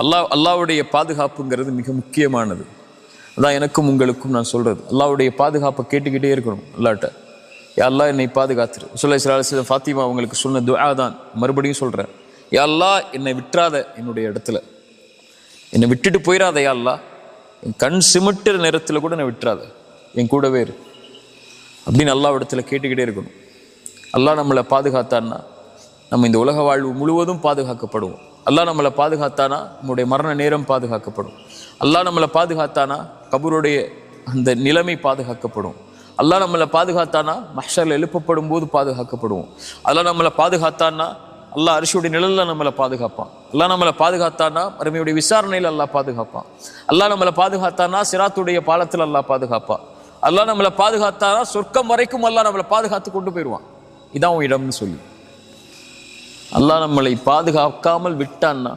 அல்லாவுடைய பாதுகாப்புங்கிறது மிக முக்கியமானது. அதான் எனக்கும் உங்களுக்கும் நான் சொல்றது. அல்லாவுடைய பாதுகாப்பை கேட்டுக்கிட்டே இருக்கணும் அல்லாட்ட. யா அல்லாஹ் என்னை பாதுகாத்துரு. ரசூலுல்லாஹி ஃபாத்திமா அவங்களுக்கு சொன்ன துஆ தான் மறுபடியும் சொல்றேன். யா அல்லாஹ் என்னை விட்டுறாத, என்னுடைய இடத்துல என்னை விட்டுட்டு போயிடாத. யா அல்லாஹ் என் கண் சிமிட்டுற நேரத்தில் கூட என்னை விட்டுறாத, என் கூடவே இரு அப்படின்னு அல்லாஹ் இடத்துல கேட்டுக்கிட்டே இருக்கணும். அல்லாஹ் நம்மளை பாதுகாத்தான்னா நம்ம இந்த உலக வாழ்வு முழுவதும் பாதுகாக்கப்படுவோம். அல்லாஹ் நம்மளை பாதுகாத்தானா நம்முடைய மரண நேரம் பாதுகாக்கப்படும். அல்லாஹ் நம்மளை பாதுகாத்தானா கபருடைய அந்த நிலைமை பாதுகாக்கப்படும். அல்லாஹ் நம்மளை பாதுகாத்தானா மஹ்ஷர்ல எழுப்பப்படும் போது பாதுகாக்கப்படுவோம். அல்லாஹ் நம்மளை பாதுகாத்தானா அல்லாஹ் அரிசியுடைய நிழல்ல நம்மளை பாதுகாப்பான். அல்லாஹ் நம்மளை பாதுகாத்தானா மறுமையுடைய விசாரணையில் அல்லாஹ் பாதுகாப்பான். அல்லாஹ் நம்மளை பாதுகாத்தானா சிராத்துடைய பாலத்தில் அல்லாஹ் பாதுகாப்பான். அல்லாஹ் நம்மளை பாதுகாத்தானா சொர்க்கம் வரைக்கும் அல்லாஹ் நம்மளை பாதுகாத்து கொண்டு போயிடுவான். இதான் உன் இடம்னு சொல்லி அல்லாஹ் நம்மளை பாதுகாக்காமல் விட்டான்னா